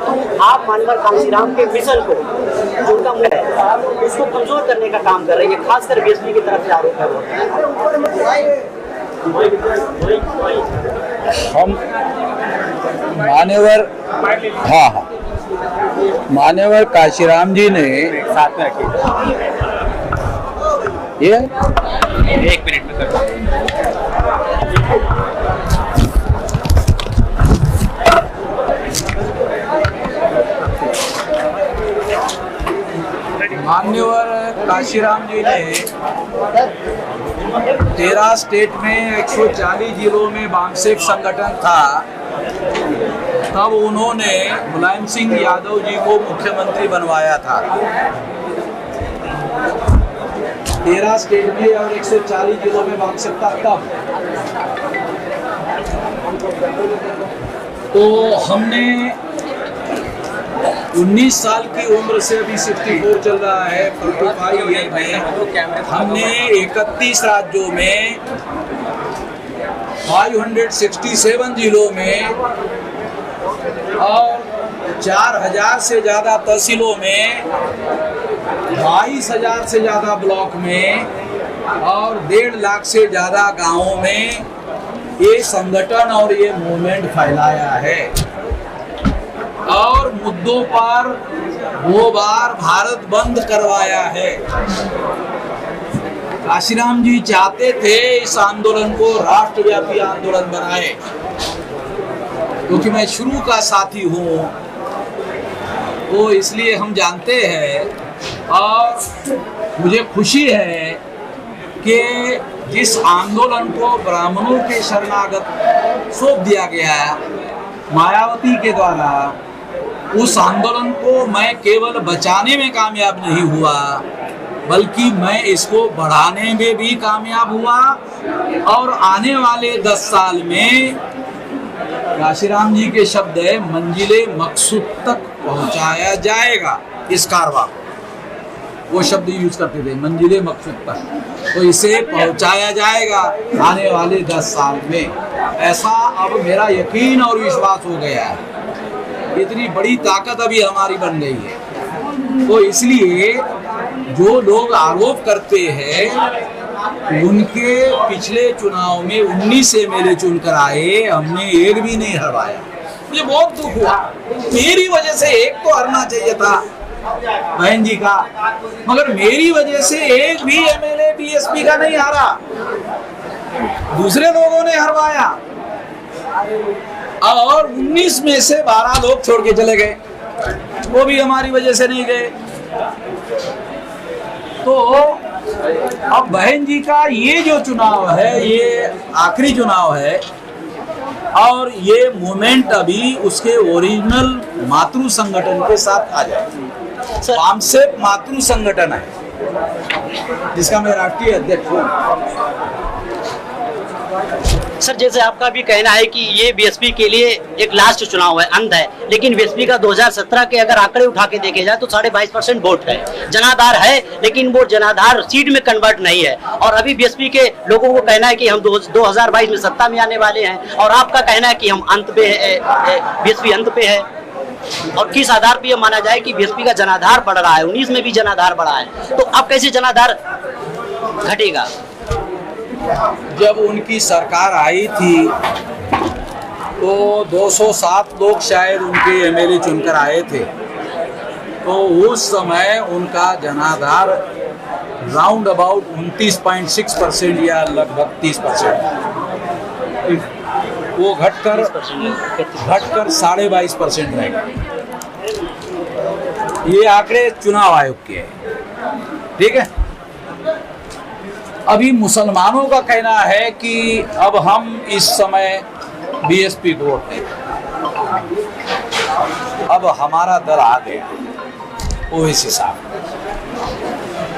आप मान्यवर कांशीराम के मिशन को जो उनका मुद्दा है उसको कमजोर करने का काम कर रही है, खासकर बीएसपी की तरफ से आरोप है हम मान्यवर मान्यवर कांशीराम जी ने साथ में रखिए, ये 1 मिनट में सर। मान्यवर कांशीराम जी ने 13 स्टेट में 140 जिलों में वामसेक संगठन था, तब उन्होंने मुलायम सिंह यादव जी को मुख्यमंत्री बनवाया था। 13 स्टेट में और 140 जिलों में वामसेक था तब। तो हमने 19 साल की उम्र से अभी 64 चल रहा है, 45 ईयर में हमने 31 राज्यों में 567 जिलों में और 4000 से ज़्यादा तहसीलों में, 22,000 से ज़्यादा ब्लॉक में और 1.5 लाख से ज़्यादा गांवों में ये संगठन और ये मूवमेंट फैलाया है और मुद्दों पर 2 बार भारत बंद करवाया है। कांशीराम जी चाहते थे इस आंदोलन को राष्ट्रव्यापी आंदोलन बनाए, क्योंकि मैं शुरू का साथी हूँ, तो इसलिए हम जानते हैं और मुझे खुशी है कि जिस आंदोलन को ब्राह्मणों के शरणागत सौंप दिया गया मायावती के द्वारा, उस आंदोलन को मैं केवल बचाने में कामयाब नहीं हुआ, बल्कि मैं इसको बढ़ाने में भी कामयाब हुआ और आने वाले 10 साल में कांशीराम जी के शब्द है, मंजिले मकसूद तक पहुंचाया जाएगा इस कारवां को। वो शब्द यूज करते थे, मंजिले मकसूद तक, तो इसे पहुंचाया जाएगा आने वाले 10 साल में। ऐसा अब मेरा यकीन और विश्वास हो गया है। इतनी बड़ी ताकत अभी हमारी बन गई है। तो इसलिए जो लोग आरोप करते हैं, उनके पिछले चुनाव में 19 एमएलए चुनकर आए, हमने एक भी नहीं हरवाया। मुझे बहुत दुख हुआ, मेरी वजह से एक तो हरना चाहिए था बहन जी का, मगर मेरी वजह से एक भी एमएलए बीएसपी का नहीं हारा, दूसरे लोगों ने हरवाया और 19 में से 12 लोग छोड़ के चले गए, वो भी हमारी वजह से नहीं गए। तो अब बहन जी का ये जो चुनाव है, ये आखिरी चुनाव है और ये मूवमेंट अभी उसके ओरिजिनल मातृ संगठन के साथ आ जाए। वामसेक मातृ संगठन है जिसका मैं राष्ट्रीय अध्यक्ष हूँ। सर, जैसे आपका भी कहना है कि ये बीएसपी के लिए एक लास्ट चुनाव है, अंत है, लेकिन बीएसपी का 2017 के अगर आंकड़े उठा के देखे जाए तो 22.5% वोट है, जनाधार है, लेकिन वो जनाधार सीट में कन्वर्ट नहीं है। और अभी बीएसपी के लोगों को कहना है कि हम 2022 में सत्ता में आने वाले हैं, और आपका कहना है कि हम अंत पे है, बीएसपी अंत पे है। और किस आधार पर यह माना जाए कि बीएसपी का जनाधार बढ़ रहा है? 19 में भी जनाधार बढ़ा है, तो अब कैसे जनाधार घटेगा? जब उनकी सरकार आई थी तो 207 लोग शायद उनके एमएलए चुनकर आए थे, तो उस समय उनका जनाधार राउंड अबाउट 29.6% या लगभग 30%, वो घटकर 22.5% रह गए। ये आंकड़े चुनाव आयोग के हैं, ठीक है। अभी मुसलमानों का कहना है कि अब हम इस समय बीएसपी को वोट दें, अब हमारा दल आ गया ओवैसी साहब,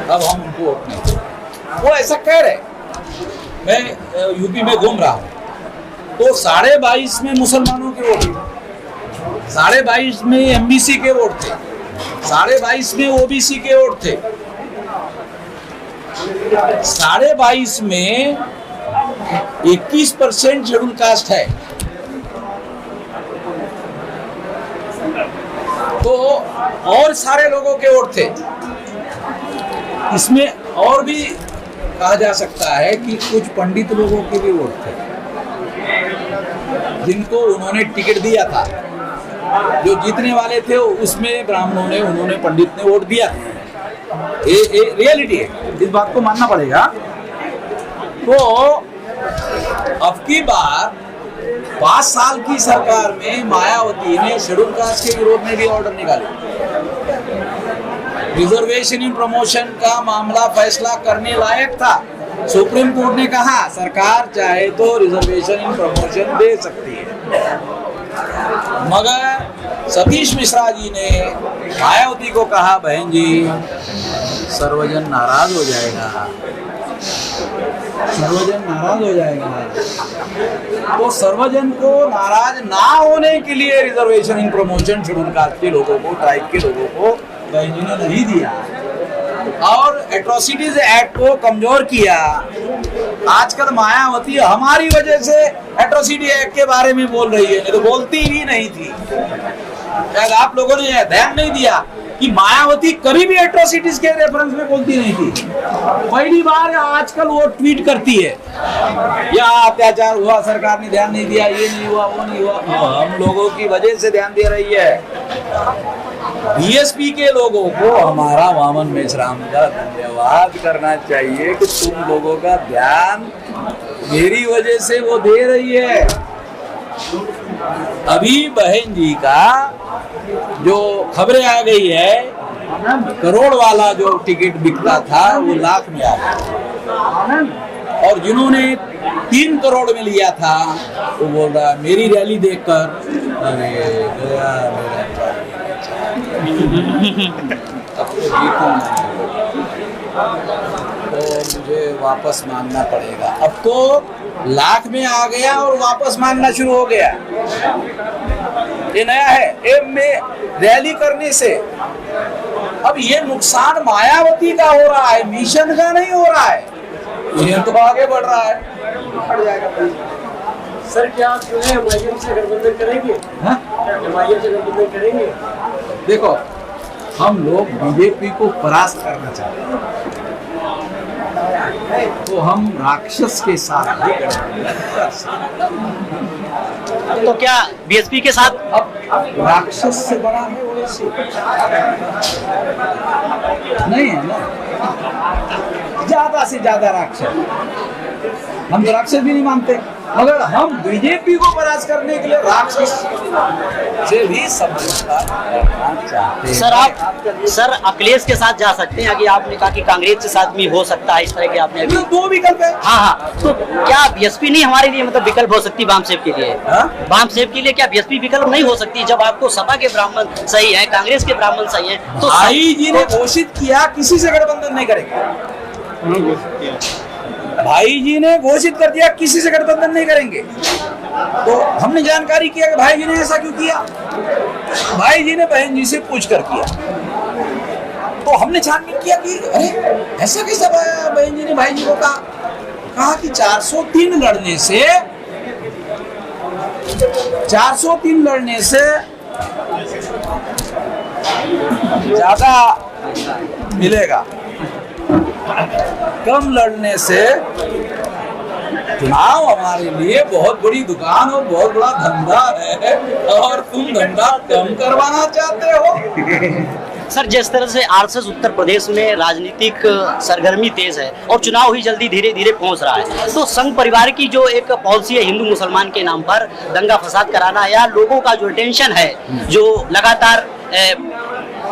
अब हम उनको वोट नहीं दें। वो ऐसा कह रहे, मैं यूपी में घूम रहा हूँ तो 22.5 में मुसलमानों के वोट थे, 22.5 में एमबीसी के वोट थे, 22.5 में ओबीसी के वोट थे, 22.5 में 21% शेड्यूल कास्ट है। तो और सारे लोगों के वोट थे। इसमें और भी कहा जा सकता है कि कुछ पंडित लोगों के भी वोट थे जिनको उन्होंने टिकट दिया था। जो जीतने वाले थे उसमें ब्राह्मणों ने, उन्होंने पंडित ने वोट दिया था। ये रियलिटी है, इस बात को मानना पड़ेगा। तो अब की बार 5 साल की सरकार में मायावती ने शेड्यूल कास्ट के विरोध में भी ऑर्डर निकाले। रिजर्वेशन इन प्रमोशन का मामला फैसला करने लायक था। सुप्रीम कोर्ट ने कहा सरकार चाहे तो रिजर्वेशन इन प्रमोशन दे सकती है, मगर सतीश मिश्रा जी ने मायावती को कहा बहन जी सर्वजन नाराज हो जाएगा, सर्वजन नाराज हो जाएगा। तो सर्वजन को नाराज ना होने के लिए reservation in promotion schedule caste के लोगों को, ट्राइब के लोगों को बहन जी ने नहीं दिया और एट्रोसिटीज एक्ट को कमजोर किया। आजकल मायावती हमारी वजह से एट्रोसिटी एक्ट के बारे में बोल रही है, नहीं तो बोलती ही नहीं थी। शायद आप लोगों ने ध्यान नहीं दिया कि मायावती कभी भी एट्रोसिटीज के रेफरेंस में बोलती नहीं थी। पहली बार आजकल वो ट्वीट करती है या अत्याचार हुआ, सरकार ने ध्यान नहीं दिया, ये नहीं हुआ, वो नहीं हुआ। हम लोगों की वजह से ध्यान दे रही है। बीएसपी के लोगों को हमारा वामन मेश्राम का धन्यवाद करना चाहिए कि तुम लोगों का ध्यान मेरी वजह से वो दे रही है। अभी बहन जी का जो खबरें आ गई है, करोड़ वाला जो टिकट बिकता था वो लाख में आ गया और जिन्होंने 3 करोड़ में लिया था वो बोल रहा है मेरी रैली देखकर अरे गया मेरा अब तो मुझे वापस मांगना पड़ेगा। अब तो लाख में आ गया और वापस मांगना शुरू हो गया। ये नया है एम में रैली करने से। अब ये नुकसान मायावती का हो रहा है, मिशन का नहीं हो रहा है। ये तो आगे बढ़ रहा है। सर क्या आप जो है एमआईएम से गठबंधन करेंगे? एमआईएम से गठबंधन करेंगे? देखो हम लोग बीजेपी को परास्त करना चाहते हैं तो हम राक्षस के साथ ही गठबंधन कर सकते हैं। तो क्या बीएसपी के साथ? अब राक्षस से बड़ा है वैसे नहीं है ना, ज्यादा से ज्यादा राक्षस। हम तो राक्षस भी नहीं मानते, मगर हम बीजेपी को परास्त करने के लिए राक्षस से भी समझौता करना चाहते हैं। सर आप सर अखिलेश के साथ जा सकते हैं, अगर आपने कहा कि कांग्रेस के साथ भी हो सकता है, इस तरह के आपने अभी 2 विकल्प है। हाँ, तो क्या बीएसपी नहीं हमारे लिए मतलब विकल्प हो सकती वाम सेब के लिए? वाम सेब के लिए क्या बीएसपी विकल्प नहीं हो सकती? जब आपको सपा के ब्राह्मण सही है, कांग्रेस के ब्राह्मण सही है, तो भाई जी ने घोषित किया किसी से गठबंधन नहीं करेंगे। भाई जी ने घोषित कर दिया किसी से गठबंधन नहीं करेंगे। तो हमने जानकारी किया कि भाई जी ने ऐसा क्यों किया। भाई जी ने बहन जी से पूछ कर किया, तो हमने छानबीन किया कि अरे ऐसा कैसा बहन जी ने भाई जी को कहा कि 403 लड़ने से ज्यादा मिलेगा, कम लड़ने से चुनाव हमारे लिए बहुत बड़ी दुकान और बहुत बड़ा धंधा है और तुम धंधा कम करवाना चाहते हो। सर जिस तरह से आरएसएस उत्तर प्रदेश में राजनीतिक सरगर्मी तेज है और चुनाव ही जल्दी धीरे धीरे पहुंच रहा है, तो संघ परिवार की जो एक पॉलिसी है हिंदू मुसलमान के नाम पर दंगा फसाद कराना या लोगों का जो टेंशन है, जो लगातार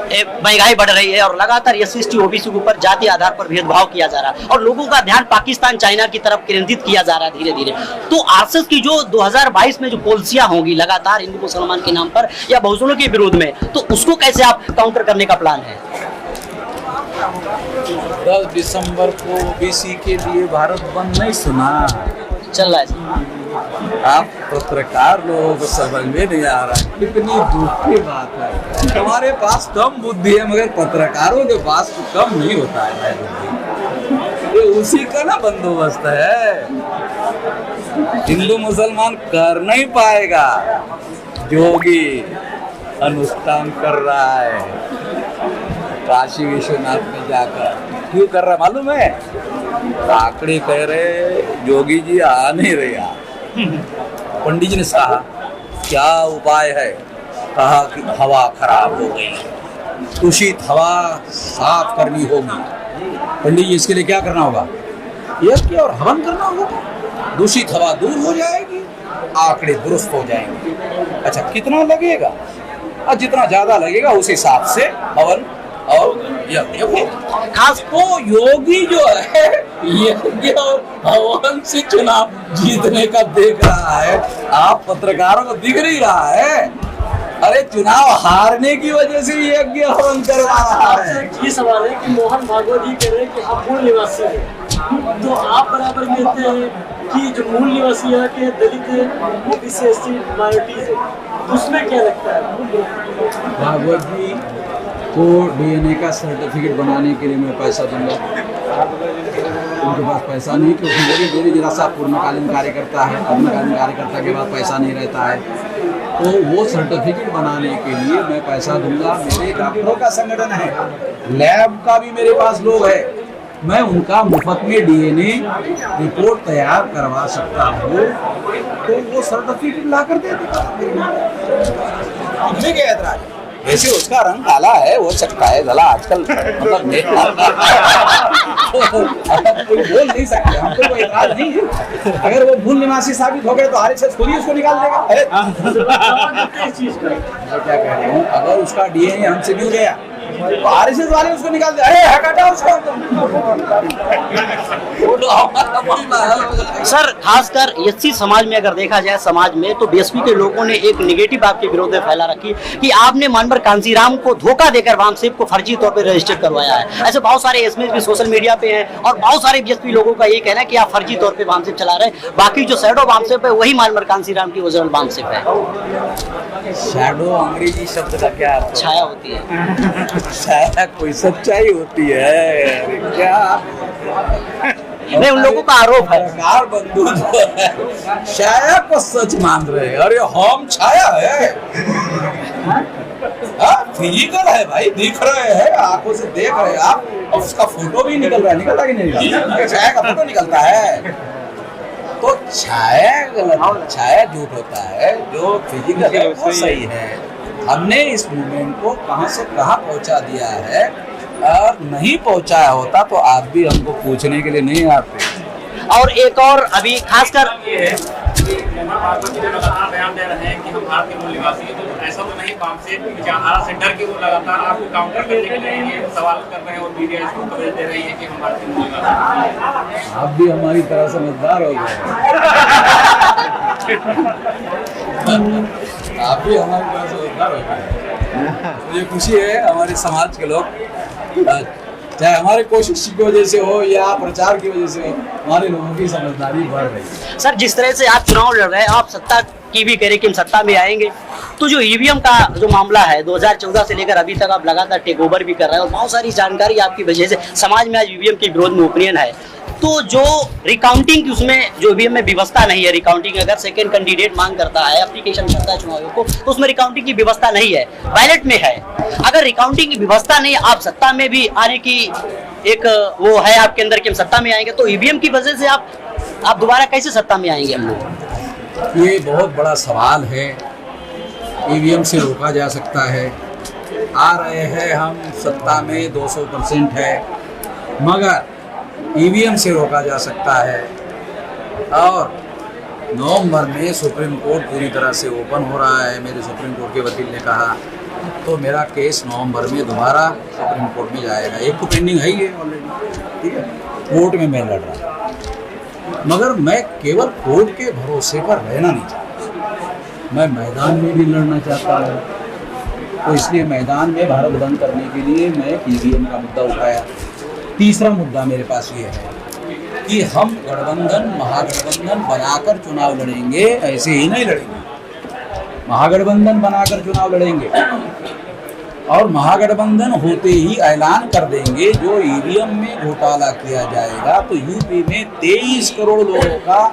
महंगाई बढ़ रही है और लगातार एससी ओबीसी के ऊपर जाति आधार पर भेदभाव किया जा रहा है और लोगों का ध्यान पाकिस्तान चाइना की तरफ केंद्रित किया जा रहा है धीरे धीरे, तो आरएसएस की जो 2022 में जो पॉलिसियां होंगी लगातार हिंदू मुसलमान के नाम पर या बहुजनों के विरोध में, तो उसको कैसे आप काउंटर करने का प्लान है? 10 दिसंबर को ओबीसी के लिए भारत बंद नहीं सुना चल रहा है? आप पत्रकार लोगों को समझ में नहीं आ रहा है, कितनी दुख की बात है। हमारे पास कम बुद्धि है मगर पत्रकारों के पास तो कम नहीं होता है बुद्धि। ये उसी का ना बंदोबस्त है। हिंदू मुसलमान कर नहीं पाएगा। जोगी अनुष्ठान कर रहा है काशी विश्वनाथ में जाकर। क्यों कर रहा है मालूम है? आंकड़े कह रहे जोगी जी आ नहीं रहे आप। पंडित जी ने कहा क्या उपाय है? कहा कि हवा खराब हो गई, दूषित हवा साफ करनी होगी। पंडित जी इसके लिए क्या करना होगा? यज्ञ और हवन करना होगा, दूषित हवा दूर हो जाएगी, आंकड़े दुरुस्त हो जाएंगे। अच्छा कितना लगेगा? और जितना ज्यादा लगेगा उस हिसाब से हवन और यज्ञ होगा। खास तो योगी जो है यज्ञ और हवन से चुनाव जीतने का देख रहा है। आप पत्रकारों को दिख नहीं रहा है? अरे चुनाव हारने की वजह से यज्ञ हवन करवा रहा आपसे है। एक ये सवाल है कि मोहन भागवत जी कह रहे हैं कि आप मूल निवासी हैं, तो आप बराबर कहते हैं कि जो मूल निवासी यहाँ के दलित है, ओबीसी एसटी माइनॉरिटीज है, तो उसमें क्या लगता है? भागवत जी को डीएनए का सर्टिफिकेट बनाने के लिए मैं पैसा दूंगा। उनके पास पैसा नहीं, क्योंकि मेरे जरा सा पूर्णकालीन कार्यकर्ता है, पूर्णकालीन कार्यकर्ता के पास पैसा नहीं रहता है, तो वो सर्टिफिकेट बनाने के लिए मैं पैसा दूंगा। मेरे डॉक्टरों का संगठन है, लैब का भी मेरे पास लोग है, मैं उनका मुफ्त में डीएनए रिपोर्ट तैयार करवा सकता हूँ, तो वो सर्टिफिकेट ला कर दे देगा। उसमें क्या ऐतराज है? वैसे उसका रंग काला है, हो सकता है जला आजकल मतलब कोई बोल नहीं सकते, हमको कोई इतराज नहीं है। अगर वो मूल निवासी साबित हो गए तो आरएसएस खुद ही उसको निकाल देगा। अरे मैं क्या कह रहा हूँ, अगर उसका डीएनए हमसे मिल गया तो आरएसएस वाले उसको निकाल दे। अरे हटा उसको। सर खासकर एससी समाज में अगर देखा जाए, समाज में तो बीएसपी के लोगों ने एक नेगेटिव आपके विरोध में फैला रखी कि आपने मानवर कांसीराम को धोखा देकर वामसेप को फर्जी तौर पर रजिस्टर करवाया है। ऐसे बहुत सारे एसएमएस भी सोशल मीडिया पे हैं और बहुत सारे बीएसपी लोगों का ये कहना है कि आप फर्जी तौर पर वामसेप चला रहे हैं, बाकी जो शैडो वामसेप है वही मानवर कांसीराम की ओरिजिनल वामसेप है। शैडो अंग्रेजी शब्द का क्या अर्थ? छाया होती है। छाया कोई सच्चाई होती है क्या? नहीं, उन लोगों का आरोप है। सरकार बंधु जो है छाया को सच मान रहे हैं। अरे हम छाया है, फिजिकल है भाई, दिख रहे हैं, आंखों से देख रहे हैं आप। और उसका फोटो भी निकल रहा है, निकलता कि नहीं निकलता? छाया का फोटो निकलता है, तो छाया गलत, छाया झूठ होता है, जो फिजिकल है वो सही है। हमने इस मूवमेंट को कहां से कहां पहुंचा दिया है, और नहीं पहुंचाया होता तो आप भी हमको पूछने के लिए नहीं आते। और एक और अभी खासकर बयान दे रहे हैं कि हम भारतीय मूल निवासी हैं, तो ऐसा तो नहीं काम से विचारधारा से डर के वो लगातार आपको काउंटर करने के लिए ये सवाल कर रहे हैं और मीडिया इसको कवरेज दे रही है कि हम भारतीय मूल निवासी हैं। आप भी हमारी तरह समझदार हो गए। आप भी हमारी तरह समझदार हो गए। मुझे खुशी है हमारे समाज के लोग, चाहे हमारे कोशिश की वजह से हो या प्रचार की वजह से हो, हमारे लोगों की समझदारी बढ़ रही है। सर जिस तरह से आप चुनाव लड़ रहे हैं, आप सत्ता की भी कह रहे कि हम सत्ता में आएंगे, तो जो ईवीएम का जो मामला है 2014 से लेकर अभी तक आप लगातार टेक ओवर भी कर रहे हैं और बहुत सारी जानकारी आपकी वजह से समाज में आज ईवीएम के विरोध में ओपिनियन है, तो जो रिकाउंटिंग की उसमें जो ईवीएम में व्यवस्था नहीं है, रिकाउंटिंग अगर सेकंड कैंडिडेट मांग करता है, एप्लीकेशन करता है चुनाव को, तो उसमें रिकाउंटिंग की व्यवस्था नहीं है, बैलेट में है। अगर रिकाउंटिंग की व्यवस्था नहीं, आप सत्ता में भी आने की एक वो है आपके अंदर कि हम सत्ता में आएंगे, तो ईवीएम की वजह से आप दोबारा कैसे सत्ता में आएंगे हम लोग? ये बहुत बड़ा सवाल है। ईवीएम से रोका जा सकता है, आ रहे हैं हम सत्ता में 200% है, मगर ईवीएम से रोका जा सकता है। और नवंबर में सुप्रीम कोर्ट पूरी तरह से ओपन हो रहा है, मेरे सुप्रीम कोर्ट के वकील ने कहा, तो मेरा केस नवंबर में दोबारा सुप्रीम कोर्ट में जाएगा। एक तो पेंडिंग है ही है ऑलरेडी, ठीक है, कोर्ट में मैं लड़ रहा हूँ, मगर मैं केवल कोर्ट के भरोसे पर रहना नहीं चाहता, मैं मैदान में भी लड़ना चाहता हूँ। तो इसलिए मैदान में भारत बंद करने के लिए मैं ईवीएम का मुद्दा उठाया। तीसरा मुद्दा मेरे पास ये है कि हम गठबंधन महागठबंधन बनाकर चुनाव लड़ेंगे, ऐसे ही नहीं लड़ेंगे, महागठबंधन बनाकर चुनाव लड़ेंगे और महागठबंधन होते ही ऐलान कर देंगे जो ईवीएम में घोटाला किया जाएगा तो यूपी में 23 करोड़ लोगों का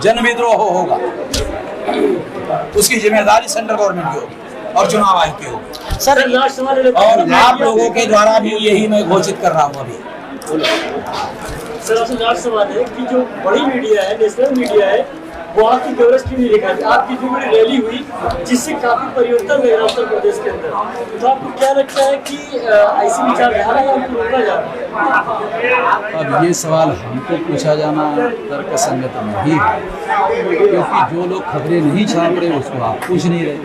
जन विद्रोह होगा, उसकी जिम्मेदारी सेंट्रल गवर्नमेंट की होगी। और चुनाव आयोग के ऊपर। सर लास्ट सवाल और आप लोगों के द्वारा भी यही मैं घोषित कर रहा हूँ अभी। सर आपसे लास्ट सवाल है कि जो बड़ी मीडिया है, नेशनल मीडिया है, वो आपकी कवरेज क्यों नहीं दिखाती? आपकी इतनी बड़ी रैली हुई जिससे काफी परिवर्तन लग रहा उत्तर प्रदेश के अंदर, तो आपको क्या लगता है कि ऐसी विचारधारा है उनको रोका जा रहा है? अब ये सवाल हमको पूछा जाना तर्कसंगत नहीं है, क्योंकि जो लोग खबरें नहीं छाप रहे उसको आप पूछ नहीं रहे।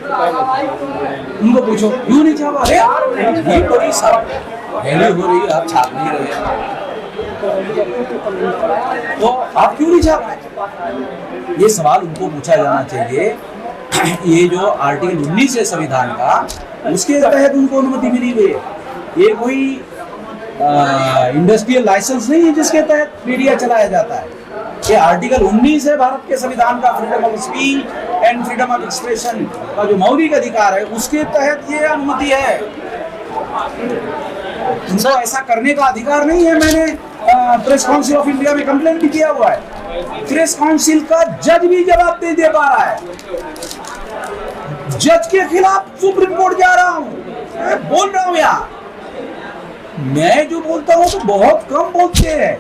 उनको पूछो क्यों नहीं छापा रहे, ये बड़ी सब रैली हो रही है आप छाप नहीं रहे, तो आप क्यों नहीं छाप रहे? ये सवाल उनको पूछा जाना चाहिए। ये जो आर्टिकल 19 है संविधान का, उसके तहत उनको अनुमति मिली हुई है। ये कोई इंडस्ट्रियल लाइसेंस नहीं है जिसके तहत मीडिया चलाया जाता है। ये आर्टिकल 19 है भारत के संविधान का, freedom of speech and freedom of expression का जो मौलिक अधिकार है, उसके तहत ये अनुमति है। उनको ऐसा करने का अधिकार नहीं है। मैंने प्रेस काउंसिल ऑफ इंडिया में कंप्लेन भी किया हुआ है। प्रेस काउंसिल का जज भी जवाब नहीं दे पा रहा है। जज के खिलाफ सुप्रीम कोर्ट जा रहा हूं, मैं बोल रहा हूं यार। मैं जो बोलता हूं तो बहुत कम बोलते हैं,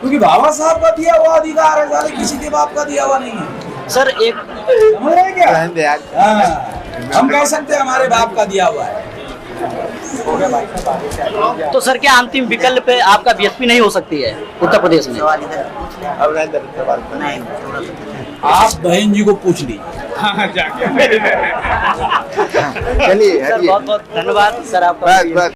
क्योंकि बाबा साहब का दिया हुआ अधिकार है, सारे किसी के बाप का दिया हुआ नहीं है। सर एक समझ रहे हैं क्या? हम कह सकते हैं हमारे बाप का दिया हुआ है। तो सर क्या अंतिम विकल्प पे आपका बीएसपी नहीं हो सकती है उत्तर प्रदेश में? आप बहन जी को पूछ लीजिए। चलिए सर बहुत बहुत धन्यवाद सर आपका।